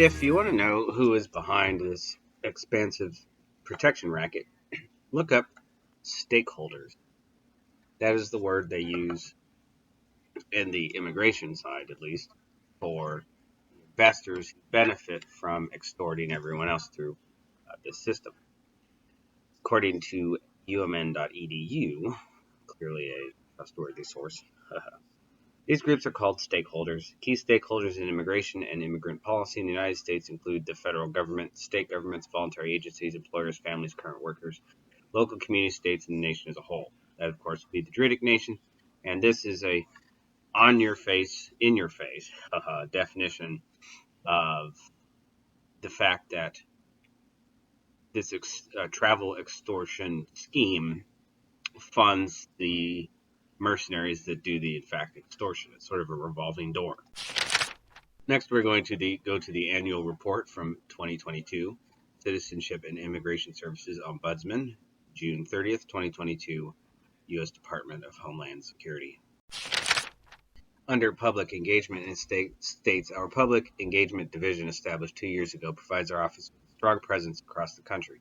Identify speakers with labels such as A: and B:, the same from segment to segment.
A: If you want to know who is behind this expansive protection racket, look up stakeholders. That is the word they use in the immigration side, at least, for investors who benefit from extorting everyone else through this system. According to umn.edu, clearly a trustworthy source, these groups are called stakeholders. Key stakeholders in immigration and immigrant policy in the United States include the federal government, state governments, voluntary agencies, employers, families, current workers, local community states, and the nation as a whole. That, of course, would be the Druidic nation. And this is a on your face, in your face definition of the fact that this travel extortion scheme funds the mercenaries that do the, in fact, extortion. It's sort of a revolving door. Next, we're going to go to the annual report from 2022, Citizenship and Immigration Services Ombudsman, June 30th, 2022, U.S. Department of Homeland Security. Under public engagement in states, our Public Engagement Division, established 2 years ago, provides our office with a strong presence across the country.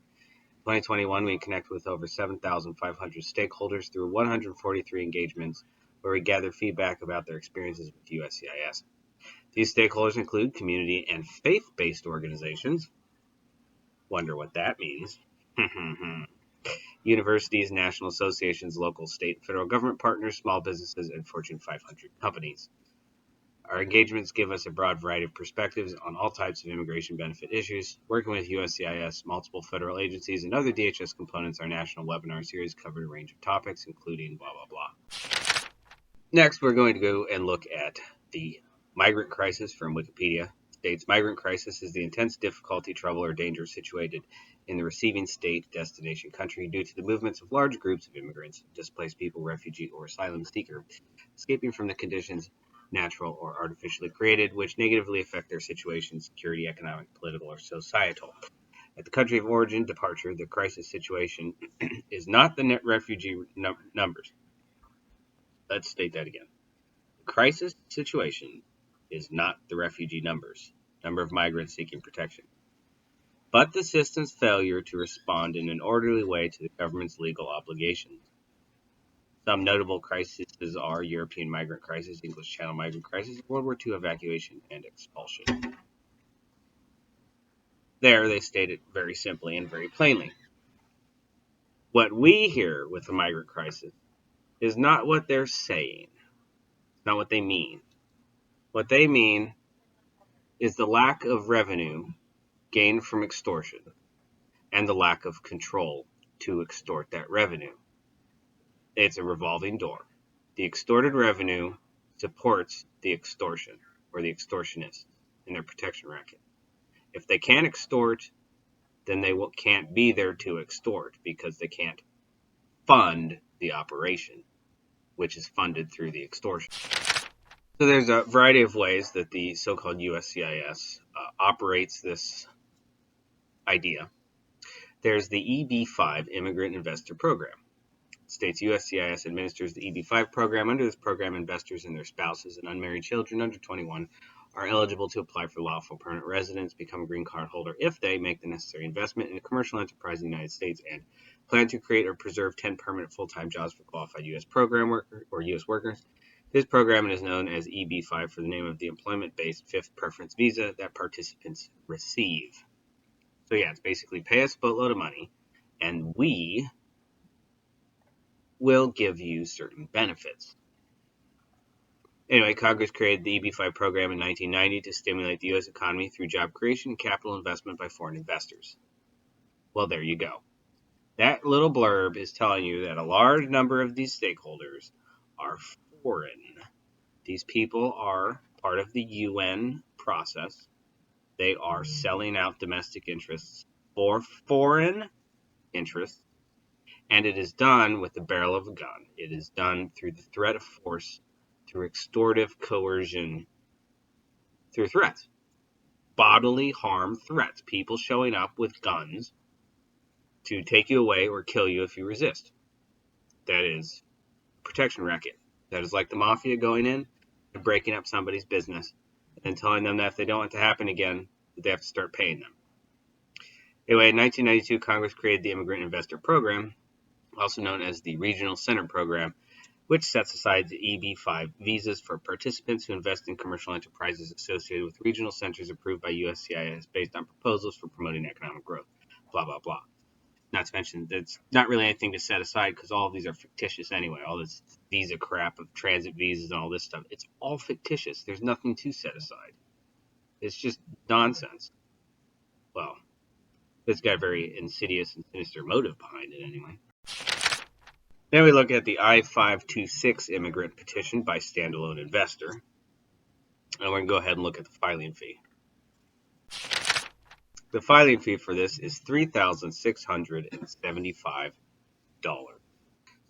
A: In 2021, we connect with over 7,500 stakeholders through 143 engagements where we gather feedback about their experiences with USCIS. These stakeholders include community and faith-based organizations. Wonder what that means. Universities, national associations, local, state, and federal government partners, small businesses, and Fortune 500 companies. Our engagements give us a broad variety of perspectives on all types of immigration benefit issues. Working with USCIS, multiple federal agencies, and other DHS components, our national webinar series covered a range of topics, including blah, blah, blah. Next, we're going to go and look at the migrant crisis from Wikipedia. States migrant crisis is the intense difficulty, trouble, or danger situated in the receiving state, destination country due to the movements of large groups of immigrants, displaced people, refugee, or asylum seeker, escaping from the conditions natural or artificially created, which negatively affect their situation, security, economic, political, or societal. At the country of origin departure, the crisis situation is not the net refugee numbers. Let's state that again. The crisis situation is not the refugee numbers, number of migrants seeking protection, but the system's failure to respond in an orderly way to the government's legal obligations. Some notable crises are European migrant crisis, English Channel migrant crisis, World War II evacuation, and expulsion. There, they state it very simply and very plainly. What we hear with the migrant crisis is not what they're saying. It's not what they mean. What they mean is the lack of revenue gained from extortion and the lack of control to extort that revenue. It's a revolving door. The extorted revenue supports the extortion or the extortionists in their protection racket. If they can't extort, then they can't be there to extort because they can't fund the operation, which is funded through the extortion. So there's a variety of ways that the so-called USCIS operates this idea. There's the EB-5 Immigrant Investor Program. States USCIS administers the EB-5 program. Under this program, investors and their spouses and unmarried children under 21 are eligible to apply for lawful permanent residence, become a green card holder if they make the necessary investment in a commercial enterprise in the United States and plan to create or preserve 10 permanent full-time jobs for qualified U.S. program worker or U.S. workers. This program is known as EB-5 for the name of the employment-based fifth preference visa that participants receive. So yeah, it's basically pay us a boatload of money, and we will give you certain benefits. Anyway, Congress created the EB-5 program in 1990 to stimulate the U.S. economy through job creation and capital investment by foreign investors. Well, there you go. That little blurb is telling you that a large number of these stakeholders are foreign. These people are part of the UN process. They are selling out domestic interests for foreign interests. And it is done with the barrel of a gun. It is done through the threat of force, through extortive coercion, through threats. Bodily harm threats. People showing up with guns to take you away or kill you if you resist. That is protection racket. That is like the mafia going in and breaking up somebody's business and telling them that if they don't want it to happen again, They have to start paying them. Anyway, in 1992, Congress created the Immigrant Investor Program, also known as the Regional Center Program, which sets aside the EB-5 visas for participants who invest in commercial enterprises associated with regional centers approved by USCIS based on proposals for promoting economic growth. Blah, blah, blah. Not to mention, it's not really anything to set aside because all of these are fictitious anyway. All this visa crap of transit visas and all this stuff, it's all fictitious. There's nothing to set aside. It's just nonsense. Well, it's got a very insidious and sinister motive behind it anyway. Then we look at the I-526 immigrant petition by standalone investor. And we're going to go ahead and look at the filing fee. The filing fee for this is $3,675.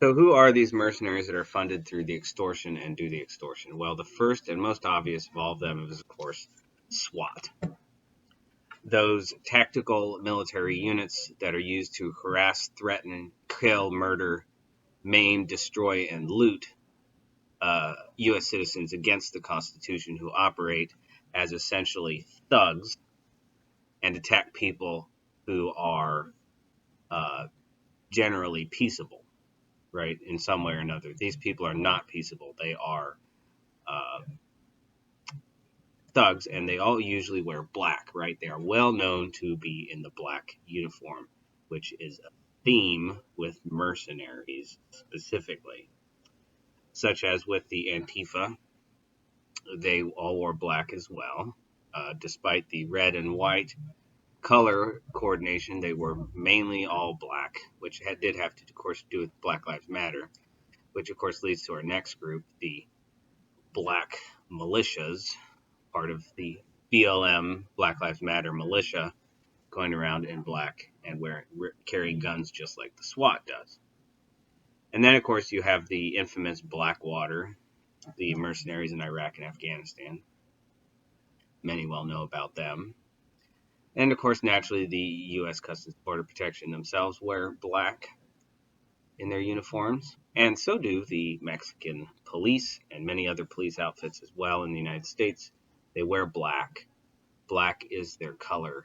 A: So who are these mercenaries that are funded through the extortion and do the extortion? Well, the first and most obvious of all of them is, of course, SWAT. Those tactical military units that are used to harass, threaten, kill, murder, maim, destroy, and loot U.S. citizens against the Constitution, who operate as essentially thugs and attack people who are generally peaceable, right, in some way or another. These people are not peaceable. They are thugs, and they all usually wear black, right? They are well known to be in the black uniform, which is a theme with mercenaries specifically, such as with the Antifa. They all wore black as well. Despite the red and white color coordination, they were mainly all black, which did have to, of course, do with Black Lives Matter, which, of course, leads to our next group, the Black Militias, part of the BLM, Black Lives Matter militia, going around in black and carrying guns just like the SWAT does. And then, of course, you have the infamous Blackwater, the mercenaries in Iraq and Afghanistan. Many well know about them. And, of course, naturally, the U.S. Customs Border Protection themselves wear black in their uniforms. And so do the Mexican police and many other police outfits as well in the United States. They wear black. Black is their color.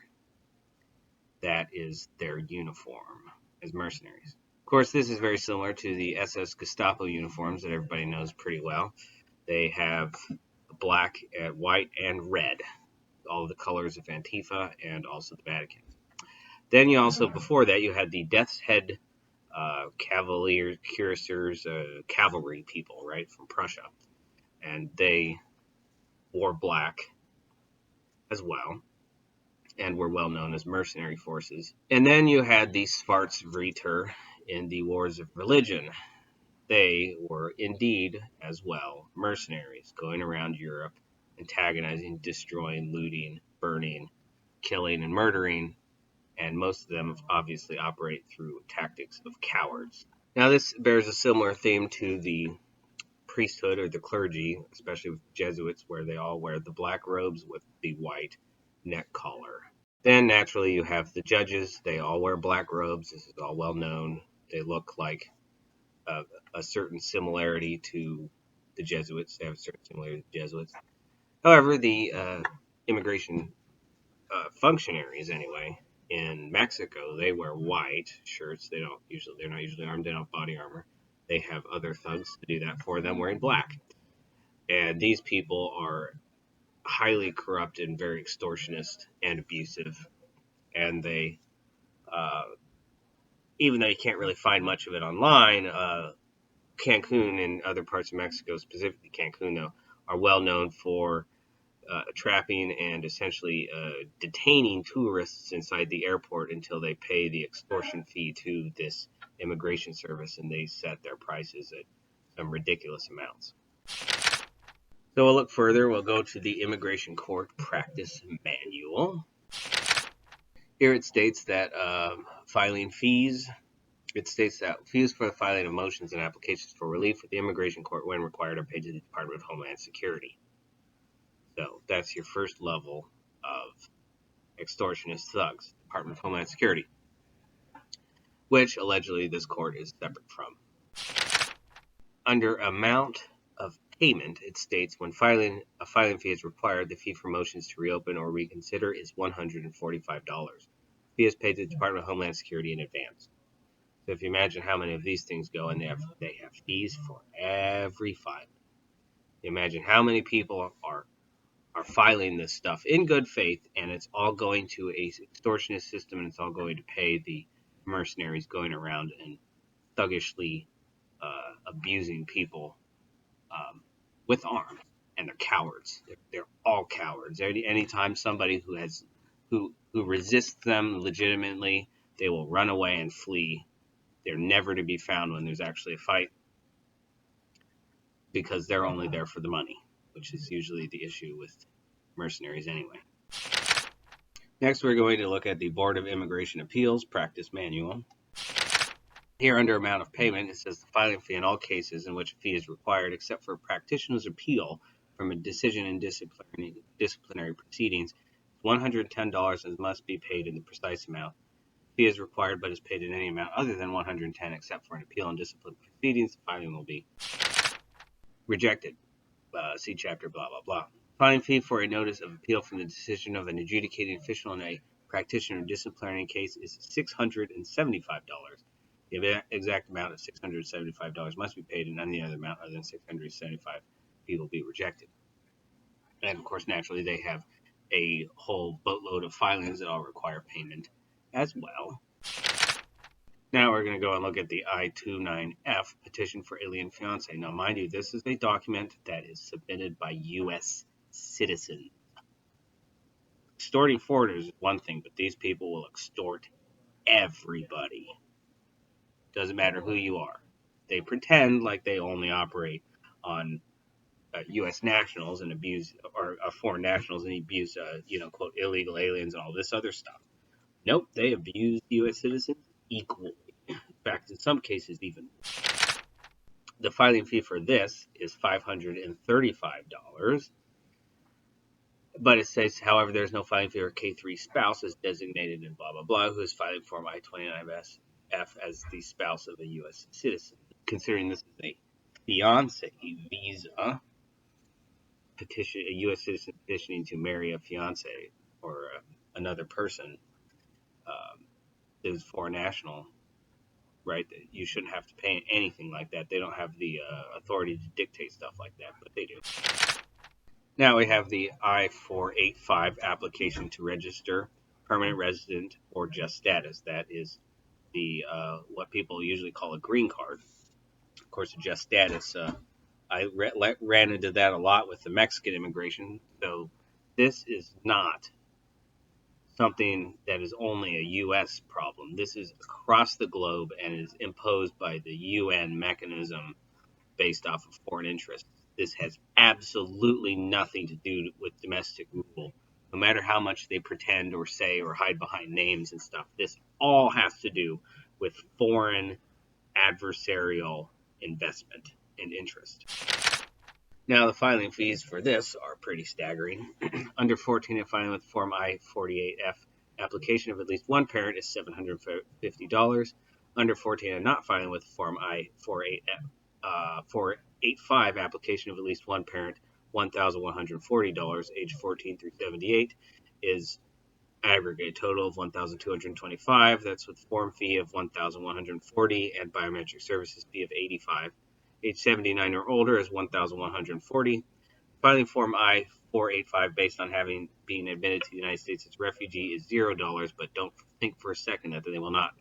A: That is their uniform as mercenaries. Of course, this is very similar to the SS Gestapo uniforms that everybody knows pretty well. They have black, white, and red, all of the colors of Antifa and also the Vatican. Then you also, before that, you had the Death's Head Cavalier Cuirassiers, cavalry people, right, from Prussia. And they wore black as well and were well known as mercenary forces. And then you had the Schwarzreiter in the Wars of Religion. They were indeed, as well, mercenaries going around Europe, antagonizing, destroying, looting, burning, killing, and murdering, and most of them obviously operate through tactics of cowards. Now, this bears a similar theme to the priesthood or the clergy, especially with Jesuits, where they all wear the black robes with the white neck collar. Then, naturally, you have the judges. They all wear black robes. This is all well known. They look like a certain similarity to the Jesuits. They have a certain similarity to the Jesuits. However, the immigration functionaries, anyway, in Mexico, they wear white shirts. They're not usually armed. They don't have body armor. They have other thugs to do that for them wearing black. And these people are highly corrupt and very extortionist and abusive. And they, even though you can't really find much of it online, Cancun and other parts of Mexico, specifically Cancun, though, are well known for trapping and essentially detaining tourists inside the airport until they pay the extortion fee to this immigration service, and they set their prices at some ridiculous amounts. So we'll look further. We'll go to the Immigration Court Practice Manual. Here it states that filing fees. It states that fees for the filing of motions and applications for relief with the Immigration Court, when required, are paid to the Department of Homeland Security. So that's your first level of extortionist thugs, Department of Homeland Security, which allegedly this court is separate from. Under amount of payment, it states when a filing fee is required, the fee for motions to reopen or reconsider is $145. Fee is paid to the Department of Homeland Security in advance. So if you imagine how many of these things go, and they have fees for every filing. You imagine how many people are filing this stuff in good faith, and it's all going to a extortionist system, and it's all going to pay the mercenaries going around and thuggishly abusing people with arms, and they're cowards. They're all cowards. Anytime somebody who resists them legitimately, they will run away and flee. They're never to be found when there's actually a fight, because they're only there for the money, which is usually the issue with mercenaries anyway. Next, we're going to look at the Board of Immigration Appeals Practice Manual. Here, under amount of payment, it says the filing fee in all cases in which a fee is required, except for a practitioner's appeal from a decision in disciplinary proceedings, is $110 and must be paid in the precise amount. The fee is required but is paid in any amount other than $110, except for an appeal in disciplinary proceedings. The filing will be rejected. See chapter blah blah blah. Filing fee for a notice of appeal from the decision of an adjudicating official in a practitioner disciplinary case is $675. The exact amount of $675 must be paid, and any other amount other than $675 fee will be rejected. And of course, naturally, they have a whole boatload of filings that all require payment as well. Now we're going to go and look at the I-29F, Petition for Alien Fiancé. Now, mind you, this is a document that is submitted by U.S. citizens. Extorting foreigners is one thing, but these people will extort everybody. Doesn't matter who you are. They pretend like they only operate on U.S. nationals and abuse, or foreign nationals and abuse, quote, illegal aliens and all this other stuff. Nope, they abuse U.S. citizens equally. In fact, in some cases, even more. The filing fee for this is $535. But it says, however, there's no filing fee for K3 spouse as designated in blah, blah, blah, who is filing Form I-29F as the spouse of a U.S. citizen. Considering this is a fiancé visa, a U.S. citizen petitioning to marry a fiancé or another person is foreign national, right? You shouldn't have to pay anything like that. They don't have the authority to dictate stuff like that, but they do. Now we have the I-485 application to register permanent resident or just status. That is the what people usually call a green card. Of course, a just status. I ran into that a lot with the Mexican immigration. So this is not something that is only a U.S. problem. This is across the globe and is imposed by the UN mechanism based off of foreign interests. This has absolutely nothing to do with domestic rule. No matter how much they pretend or say or hide behind names and stuff, this all has to do with foreign adversarial investment and interest. Now, the filing fees for this are pretty staggering. Under 14 and filing with Form I-48F application of at least one parent is $750. Under 14 and not filing with Form I-485 application of at least one parent, $1,140. Age 14 through 78 is aggregate total of $1,225. That's with form fee of $1,140 and biometric services fee of $85. Age 79 or older is $1,140. Filing form I-485 based on being admitted to the United States as a refugee is $0, but don't think for a second that they will not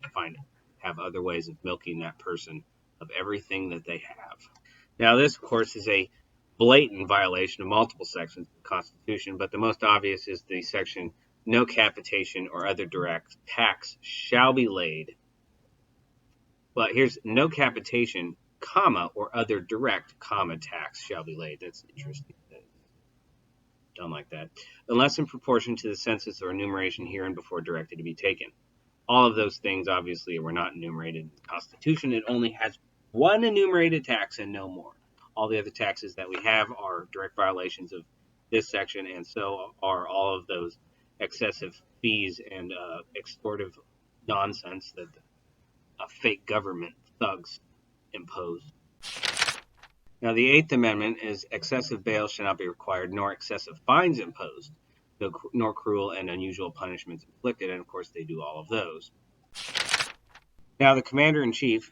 A: have other ways of milking that person of everything that they have. Now, this, of course, is a blatant violation of multiple sections of the Constitution, but the most obvious is the section, no capitation or other direct tax shall be laid. But here's no capitation, comma, or other direct, comma, tax shall be laid. That's interesting. Done like that. Unless in proportion to the census or enumeration herein before directed to be taken. All of those things, obviously, were not enumerated in the Constitution. It only has one enumerated tax and no more. All the other taxes that we have are direct violations of this section, and so are all of those excessive fees and extortive nonsense that fake government thugs impose. Now, the Eighth Amendment is excessive bail shall not be required, nor excessive fines imposed, nor cruel and unusual punishments inflicted, and of course they do all of those. Now, the Commander-in-Chief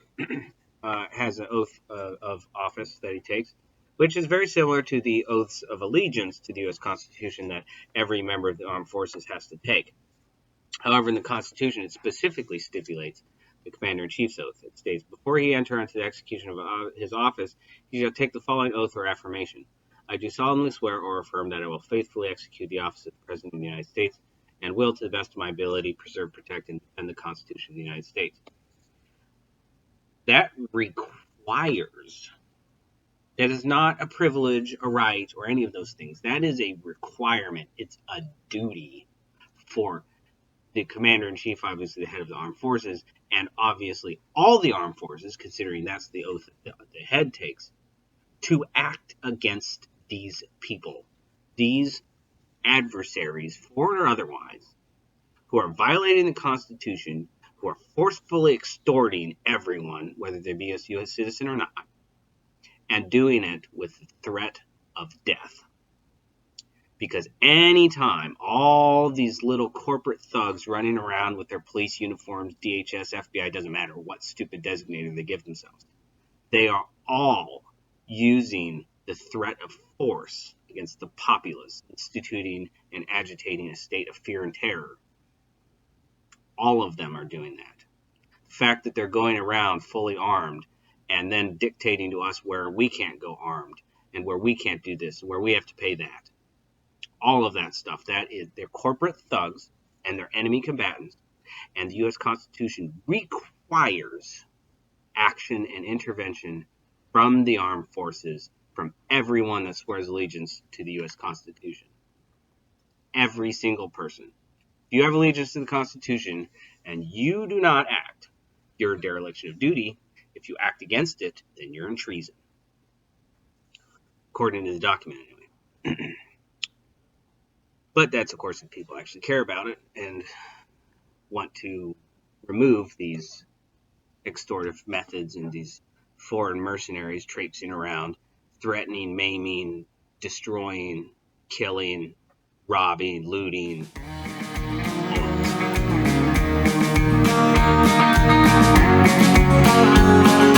A: has an oath of office that he takes, which is very similar to the oaths of allegiance to the U.S. Constitution that every member of the armed forces has to take. However, in the Constitution, it specifically stipulates the Commander-in-Chief's oath. It states, before he enter into the execution of his office, he shall take the following oath or affirmation. I do solemnly swear or affirm that I will faithfully execute the office of the President of the United States and will, to the best of my ability, preserve, protect, and defend the Constitution of the United States. That requires, that is not a privilege, a right, or any of those things. That is a requirement. It's a duty for the Commander-in-Chief, obviously the head of the armed forces, and obviously all the armed forces, considering that's the oath that the head takes, to act against these people, these adversaries, foreign or otherwise, who are violating the Constitution, who are forcefully extorting everyone, whether they be a U.S. citizen or not, and doing it with the threat of death. Because anytime all these little corporate thugs running around with their police uniforms, DHS, FBI, doesn't matter what stupid designator they give themselves, they are all using the threat of force against the populace, instituting and agitating a state of fear and terror. All of them are doing that. The fact that they're going around fully armed and then dictating to us where we can't go armed and where we can't do this, where we have to pay that. All of that stuff, that is, they're corporate thugs and they're enemy combatants, and the U.S. Constitution requires action and intervention from the armed forces, from everyone that swears allegiance to the U.S. Constitution. Every single person. If you have allegiance to the Constitution and you do not act, you're a dereliction of duty. If you act against it, then you're in treason. According to the document, anyway. But that's, of course, if people actually care about it and want to remove these extortive methods and these foreign mercenaries traipsing around, threatening, maiming, destroying, killing, robbing, looting. All of this.